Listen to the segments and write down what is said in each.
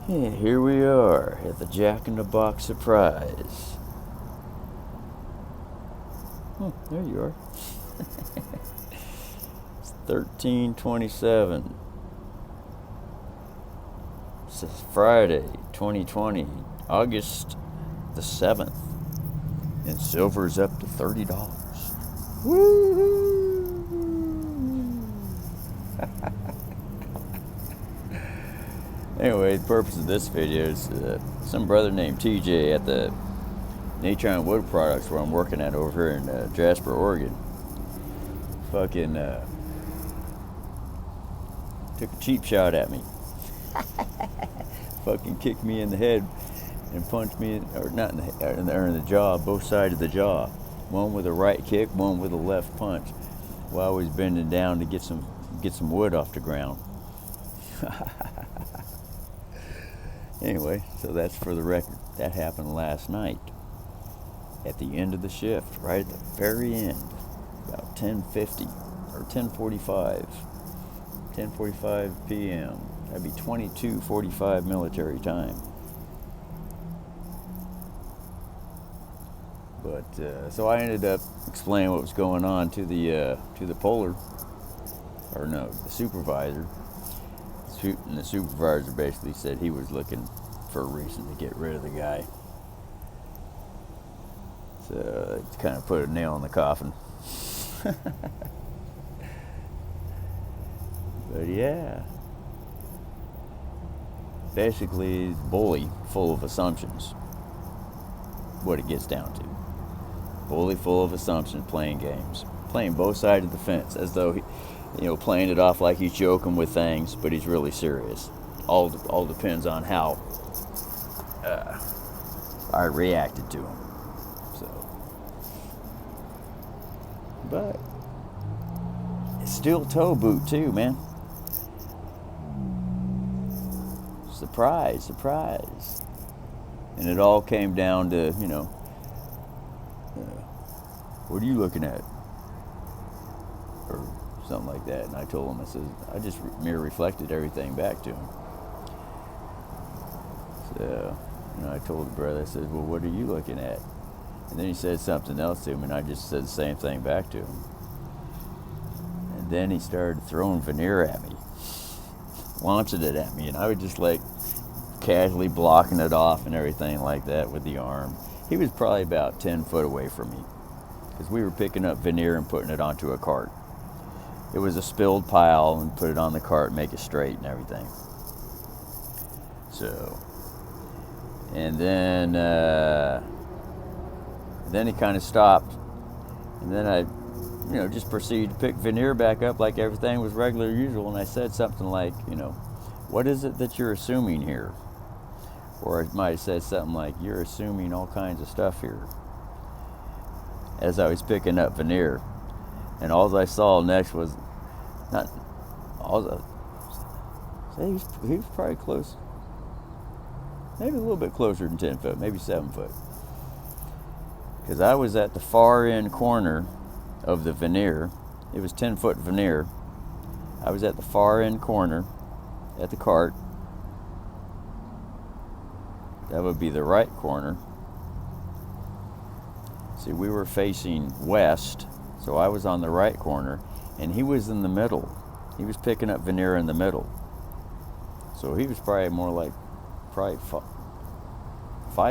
Yeah, here we are at the Jack in the Box surprise. There you are. It's 13/27. This is Friday, 2020, August the 7th. And silver's up to $30. Woo! Anyway, the purpose of this video is some brother named TJ at the Natron Wood Products where I'm working at over here in Jasper, Oregon. Fucking took a cheap shot at me. Fucking kicked me in the head and punched me, or not in the jaw, both sides of the jaw. One with a right kick, one with a left punch. While I was bending down to get some wood off the ground. Anyway, so that's for the record. That happened last night at the end of the shift, right at the very end, about 10:50 or 10:45 p.m. That'd be 22:45 military time. But so I ended up explaining what was going on to the puller, or no, the supervisor. And the supervisor basically said he was looking for a reason to get rid of the guy. So it kind of put a nail in the coffin. But yeah, basically bully full of assumptions. What it gets down to. Bully full of assumptions, playing games, playing both sides of the fence, as though playing it off like he's joking with things, but he's really serious. All depends on how I reacted to him. So, but it's still toe boot too, man. Surprise, surprise. And it all came down to, what are you looking at? Or something like that. And I told him, I said, I just mirror reflected everything back to him. So, I told the brother, I said, well, what are you looking at? And then he said something else to him, and I just said the same thing back to him. And then he started throwing veneer at me, launching it at me, and I was just like casually blocking it off and everything like that with the arm. He was probably about 10 foot away from me, because we were picking up veneer and putting it onto a cart. It was a spilled pile, and put it on the cart and make it straight and everything. So, and then he kind of stopped, and then I, just proceeded to pick veneer back up like everything was regular usual, and I said something like, what is it that you're assuming here? Or I might have said something like, you're assuming all kinds of stuff here, as I was picking up veneer. And all I saw next was, he was probably close, maybe a little bit closer than 10 foot, maybe 7 foot. Because I was at the far end corner of the veneer. It was 10 foot veneer. I was at the far end corner at the cart. That would be the right corner. See, we were facing west, so I was on the right corner, and he was in the middle. He was picking up veneer in the middle. So he was probably more like 5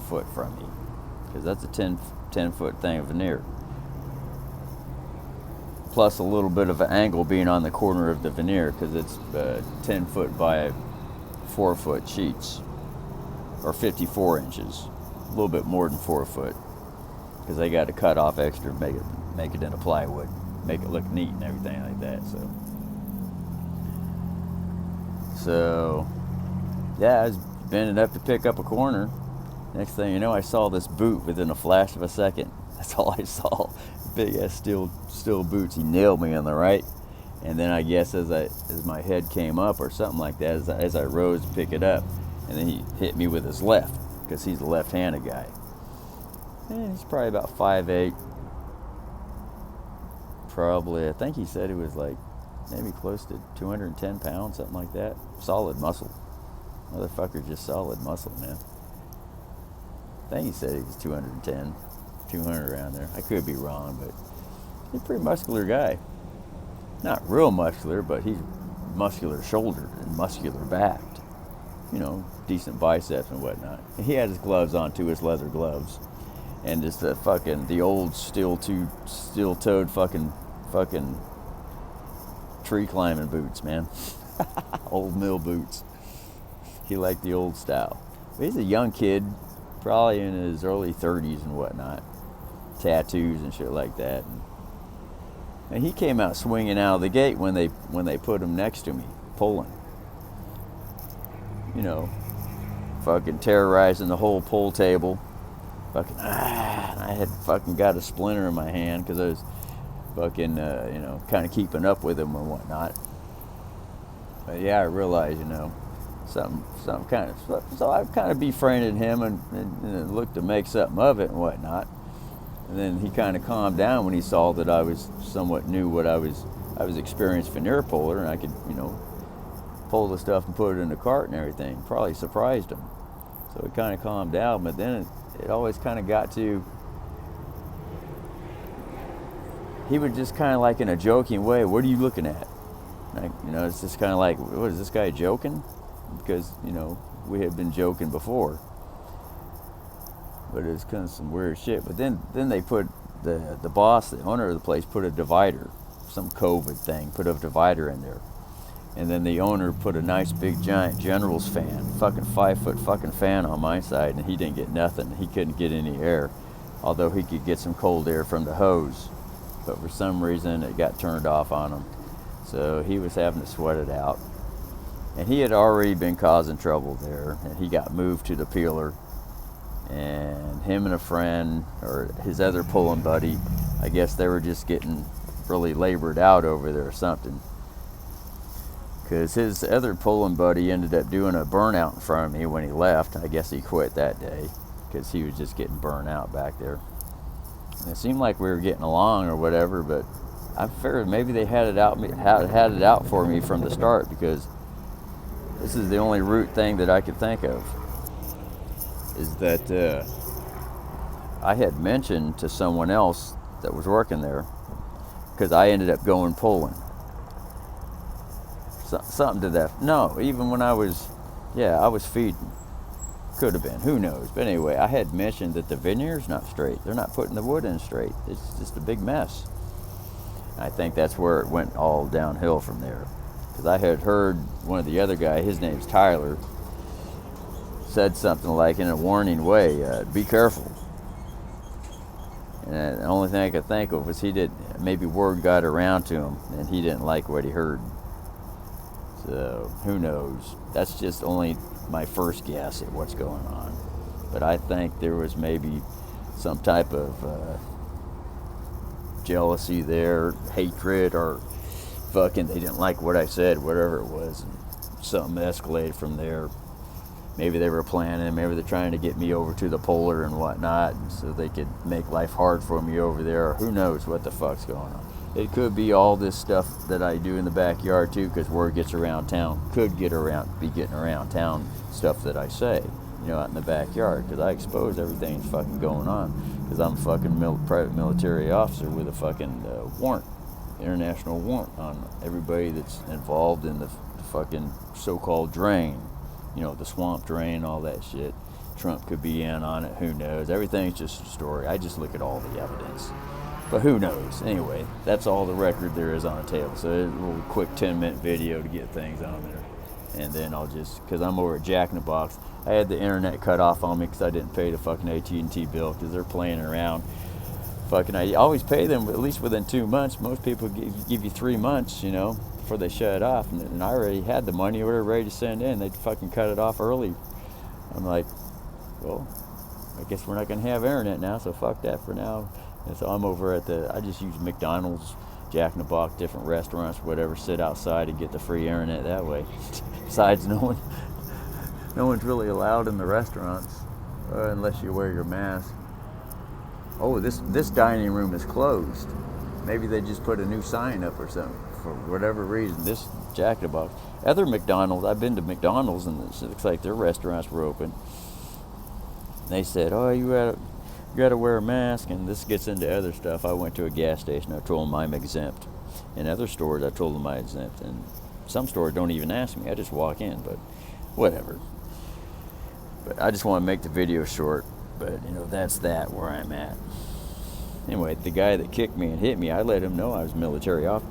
foot from me, because that's a 10 foot thing of veneer. Plus a little bit of an angle being on the corner of the veneer, because it's 10 foot by 4 foot sheets, or 54 inches, a little bit more than 4 foot, because they got to cut off extra, make it into plywood, make it look neat and everything like that. So yeah, I was bending up to pick up a corner. Next thing you know, I saw this boot within a flash of a second. That's all I saw. Big ass steel boots. He nailed me on the right, and then I guess as my head came up or something like that, as I rose to pick it up, and then he hit me with his left, because he's a left-handed guy. And he's probably about 5'8". Probably, I think he said he was like maybe close to 210 pounds, something like that. Solid muscle. Motherfucker's just solid muscle, man. I think he said he was 210, 200 around there. I could be wrong, but he's a pretty muscular guy. Not real muscular, but he's muscular shouldered and muscular backed. You know, decent biceps and whatnot. And he had his gloves on too, his leather gloves. And just the old steel-toed fucking tree climbing boots, man. Old mill boots. He liked the old style. But he's a young kid, probably in his early 30s and whatnot. Tattoos and shit like that. And he came out swinging out of the gate when they put him next to me, pulling. You know, fucking terrorizing the whole pool table. Fucking, I had fucking got a splinter in my hand because I was fucking, kind of keeping up with him and whatnot. But yeah, I realized, some kind of, so I kind of befriended him and looked to make something of it and whatnot. And then he kind of calmed down when he saw that I was somewhat knew what I was experienced veneer puller, and I could, pull the stuff and put it in the cart and everything. Probably surprised him. So he kind of calmed down, but then it always kind of got to, he would just kind of like in a joking way, what are you looking at? Like, it's just kind of like, what, is this guy joking? Because, we had been joking before. But it was kind of some weird shit. But then they put, the boss, the owner of the place, put a divider, some COVID thing, put a divider in there. And then the owner put a nice big giant General's fan, fucking 5-foot fucking fan on my side, and he didn't get nothing. He couldn't get any air, although he could get some cold air from the hose. But for some reason, it got turned off on him. So he was having to sweat it out. And he had already been causing trouble there, and he got moved to the peeler. And him and a friend, or his other pulling buddy, I guess they were just getting really labored out over there or something. Because his other pulling buddy ended up doing a burnout in front of me when he left. I guess he quit that day because he was just getting burnt out back there. And it seemed like we were getting along or whatever, but I figured maybe they had it out for me from the start, because this is the only root thing that I could think of, is that I had mentioned to someone else that was working there, because I ended up going pulling. Something to that. No, even when I was feeding. Could have been, who knows. But anyway, I had mentioned that the veneer's not straight. They're not putting the wood in straight. It's just a big mess. I think that's where it went all downhill from there. Because I had heard one of the other guys, his name's Tyler, said something like in a warning way, be careful. And the only thing I could think of was maybe word got around to him and he didn't like what he heard. So, who knows? That's just only my first guess at what's going on. But I think there was maybe some type of jealousy there, hatred, or fucking they didn't like what I said, whatever it was. And something escalated from there. Maybe they were planning, maybe they're trying to get me over to the polar and whatnot, and so they could make life hard for me over there, or who knows what the fuck's going on. It could be all this stuff that I do in the backyard too, because word gets around town, be getting around town stuff that I say, out in the backyard, because I expose everything that's fucking going on, because I'm a fucking private military officer with a fucking warrant, international warrant on everybody that's involved in the fucking so-called drain, the swamp drain, all that shit. Trump could be in on it, who knows? Everything's just a story. I just look at all the evidence. But who knows? Anyway, that's all the record there is on the table. So it's a little quick 10-minute video to get things on there. And then I'll just, because I'm over at Jack in the Box, I had the internet cut off on me because I didn't pay the fucking AT&T bill because they're playing around. Fucking, I always pay them at least within 2 months. Most people give you 3 months, before they shut it off. And I already had the money, we were ready to send in. They'd fucking cut it off early. I'm like, well, I guess we're not going to have internet now, so fuck that for now. And so I'm over at I just use McDonald's, Jack in the Box, different restaurants, whatever, sit outside and get the free internet that way. Besides, no one's really allowed in the restaurants, unless you wear your mask. Oh, this dining room is closed. Maybe they just put a new sign up or something, for whatever reason. This Jack in the Box. Other McDonald's, I've been to McDonald's and it looks like their restaurants were open. They said, oh, you gotta wear a mask, and this gets into other stuff. I went to a gas station, I told them I'm exempt. In other stores, I told them I'm exempt, and some stores don't even ask me. I just walk in, but whatever. But I just want to make the video short, but that's that where I'm at. Anyway, the guy that kicked me and hit me, I let him know I was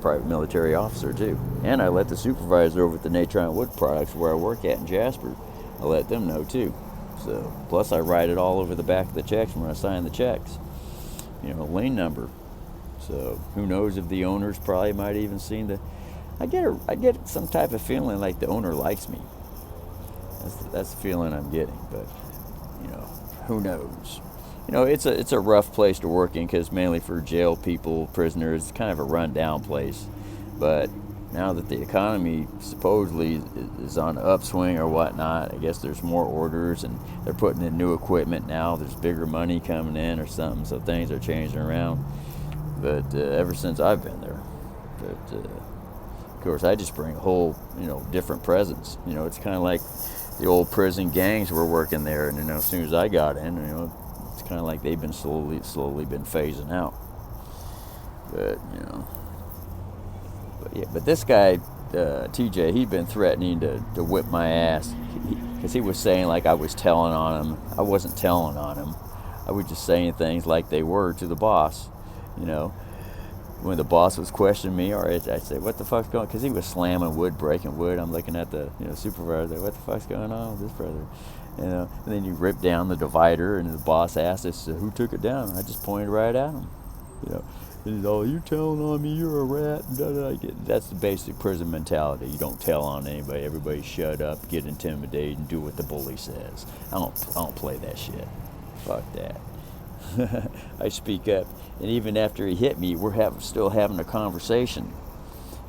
private military officer too. And I let the supervisor over at the Natron Wood Products where I work at in Jasper, I let them know too. So, plus I write it all over the back of the checks when I sign the checks. Lien number. So, who knows if the owners probably might even seen the... I get some type of feeling like the owner likes me. That's the feeling I'm getting, but, who knows? It's a rough place to work in because mainly for jail people, prisoners. It's kind of a rundown place. But now that the economy supposedly is on an upswing or whatnot, I guess there's more orders and they're putting in new equipment now. There's bigger money coming in or something, so things are changing around. But ever since I've been there, but of course I just bring a whole different presence. It's kind of like the old prison gangs were working there, and as soon as I got in, it's kind of like they've been slowly been phasing out. But but this guy TJ, he'd been threatening to whip my ass because he was saying like I was telling on him. I wasn't telling on him. I was just saying things like they were to the boss. When the boss was questioning me, or I'd say, what the fuck's going on? Because he was slamming wood, breaking wood. I'm looking at the supervisor, what the fuck's going on with this brother? And then you rip down the divider, and the boss asked us, who took it down? I just pointed right at him. And he's all, you're telling on me, you're a rat. That's the basic prison mentality. You don't tell on anybody. Everybody shut up, get intimidated, and do what the bully says. I don't play that shit. Fuck that. I speak up, and even after he hit me, we're still having a conversation.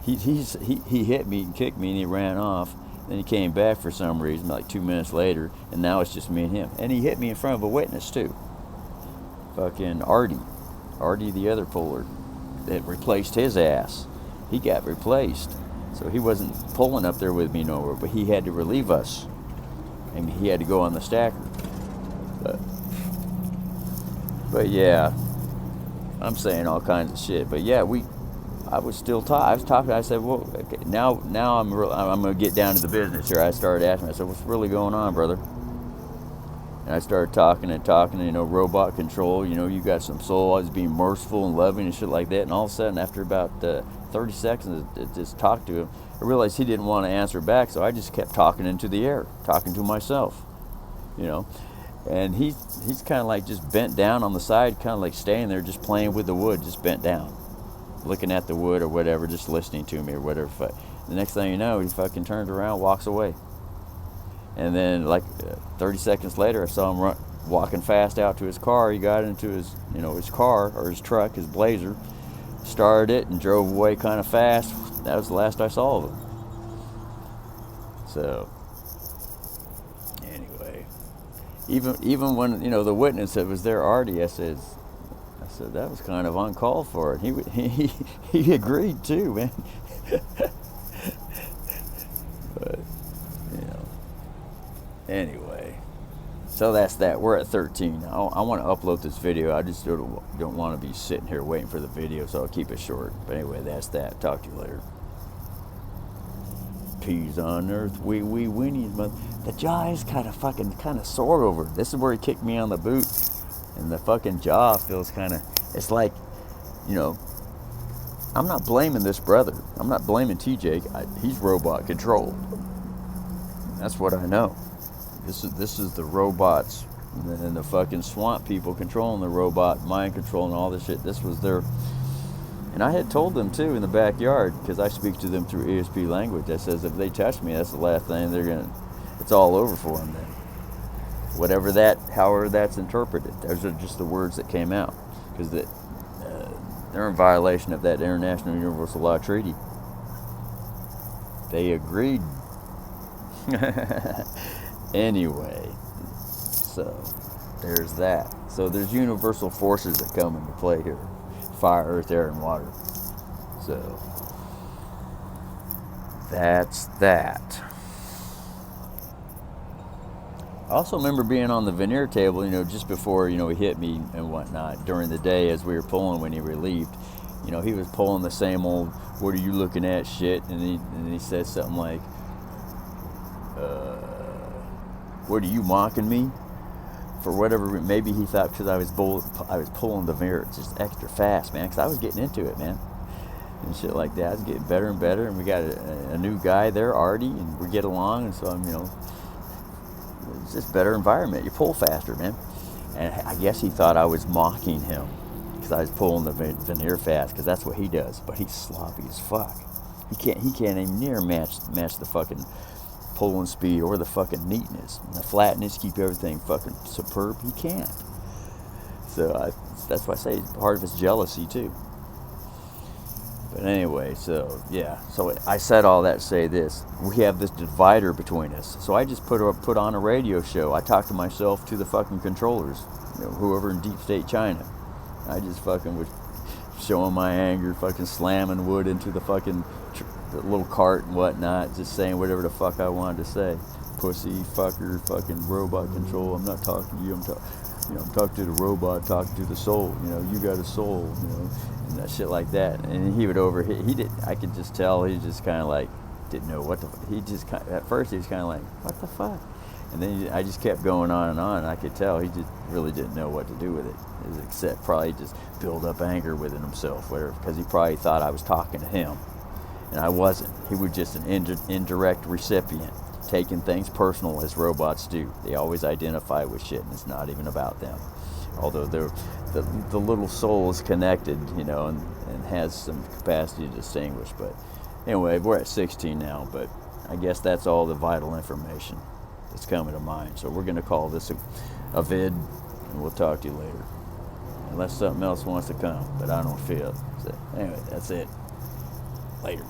He hit me and kicked me, and he ran off. Then he came back for some reason, like 2 minutes later, and now it's just me and him. And he hit me in front of a witness too. Fucking Artie, the other puller, that replaced his ass. He got replaced, so he wasn't pulling up there with me nowhere, but he had to relieve us, and he had to go on the stacker. But yeah, I'm saying all kinds of shit. But yeah, I was still talking. I was talking. I said, well, okay, now I'm gonna get down to the business here. I started asking. I said, what's really going on, brother? And I started talking. Robot control. You got some soul. I was being merciful and loving and shit like that. And all of a sudden, after about 30 seconds, it just talked to him. I realized he didn't want to answer back, so I just kept talking into the air, talking to myself. And he's kind of like just bent down on the side, kind of like staying there, just playing with the wood, just bent down, looking at the wood or whatever, just listening to me or whatever. The next thing you know, he fucking turns around, walks away. And then like 30 seconds later, I saw him walking fast out to his car. He got into his car or his truck, his Blazer, started it and drove away kind of fast. That was the last I saw of him. So anyway, even when the witness that was there, Artie, I said that was kind of uncalled for, and he agreed too, man. But anyway, so that's that. We're at 13. I want to upload this video. I just don't want to be sitting here waiting for the video, so I'll keep it short. But anyway, that's that. Talk to you later. Peas on earth, wee weenies, but the jaw is kind of sore over. This is where he kicked me on the boot, and the fucking jaw feels it's like, I'm not blaming this brother. I'm not blaming TJ. He's robot controlled. That's what I know. This is the robots and the fucking swamp people controlling the robot, mind control and all this shit. This was their... And I had told them too in the backyard, because I speak to them through ESP language. That says if they touch me, that's the last thing it's all over for them then. However that's interpreted. Those are just the words that came out, because they're in violation of that International Universal Law Treaty. They agreed. Anyway, so there's that. So there's universal forces that come into play here. Fire, earth, air, and water. So that's that. I also remember being on the veneer table, just before, he hit me and whatnot during the day as we were pulling when he relieved. He was pulling the same old, what are you looking at shit? And he said something like, what are you mocking me? For whatever, maybe he thought because I was pulling the veneer just extra fast, man, because I was getting into it, man. And shit like that. I was getting better and better, and we got a new guy there, Artie, and we get along, and so I'm, it's just better environment. You pull faster, man. And I guess he thought I was mocking him because I was pulling the veneer fast, because that's what he does. But he's sloppy as fuck. He can't even near match the fucking pulling speed or the fucking neatness, and the flatness, keep everything fucking superb. He can't. So that's why I say part of it's jealousy too. But anyway, so yeah. So I said all that to say this. We have this divider between us. So I just put on a radio show. I talked to myself to the fucking controllers, whoever in deep state China. I just fucking was showing my anger, fucking slamming wood into the fucking the little cart and whatnot, just saying whatever the fuck I wanted to say. Pussy, fucker, fucking robot control. I'm not talking to you. I'm talking to the robot, talking to the soul. You got a soul. And that shit like that. And he would I could just tell he just kind of like didn't know what the. He just at first he was kind of like, what the fuck? And then I just kept going on and on. And I could tell he just really didn't know what to do with it, except probably just build up anger within himself, whatever, because he probably thought I was talking to him. And I wasn't. He was just an indirect recipient, taking things personal as robots do. They always identify with shit, and it's not even about them. Although the little soul is connected, and has some capacity to distinguish. But anyway, we're at 16 now, but I guess that's all the vital information that's coming to mind. So we're going to call this a vid, and we'll talk to you later. Unless something else wants to come, but I don't feel it. So anyway, that's it. Later.